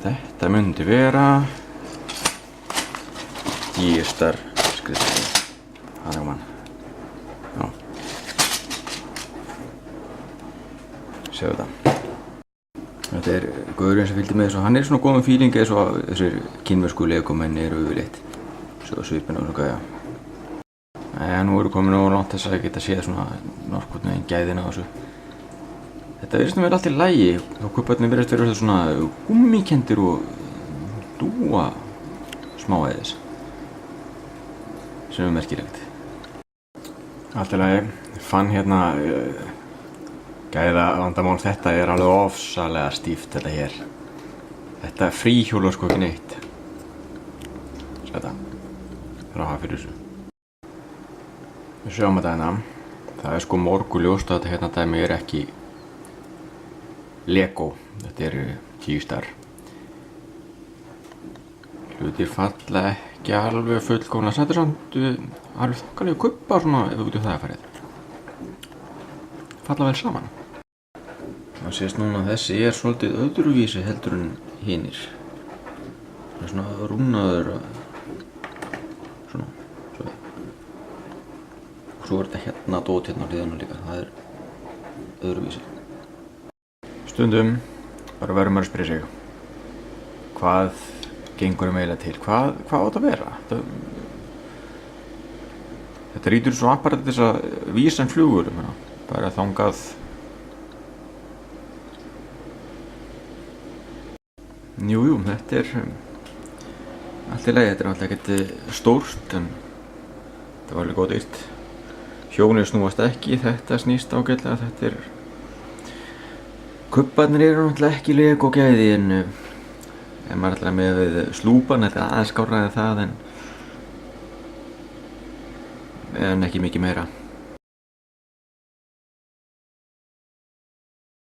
Þetta myndi vera G-Star skrifstofa. Það er mann. Já. Sjáu þetta. Þetta er gaurinn sem fylgdi með þessu. Hann er svona góð með feeling eins og þessir kínversku legomenn eru yfirleitt. Svo svipinn og svona gæja. Nú eru komin á langt þess að geta séð svona nokkurn veginn gæðina á þessu. Þetta virðist að vera allt í lagi. Þá kubbarnir virðist vera svona gúmmíkenndir og dúa smáæðis. Sem er merkilegt. Allt í lagi. Fann hérna gæða vandamál. Þetta er alveg ofsalega stíft þetta hér. Þetta fríhjólar sko ekki neitt. Sjá þetta. Það er að hafa fyrir þessu. Við sjáum þetta hérna. Það er sko morguljóst að þetta hérna dæmi er ekki Lego. Þetta er G-Star. Hlutir falla ekki alveg fullkomlega. Þetta er samt alveg þokkalega kubbar svona ef við getum það að farið. Falla vel saman. Það sést núna að þessi er svolítið öðruvísi heldur en hinir. Það er svona rúnaður svona. Og svo er þetta hérna dót hérna á hliðinu líka. Það er öðruvísi. Stundum verður maður að spyrja sig hvað gengur eiginlega til? Hvað á þetta að vera? Þetta rýtur svo apparat þess að vísa en flugur. Bara þangað. Jú, þetta er allt í lagi, þetta er alltaf ekkert stórt en þetta var alveg góð dýrt. Hjónir snúast ekki, þetta snýst ágætlega, þetta er kubbarnir eru náttúrulega ekki Lego gæði en maður ætlar með við slúpan, þetta er aðeins skárra en það en ekki mikið meira.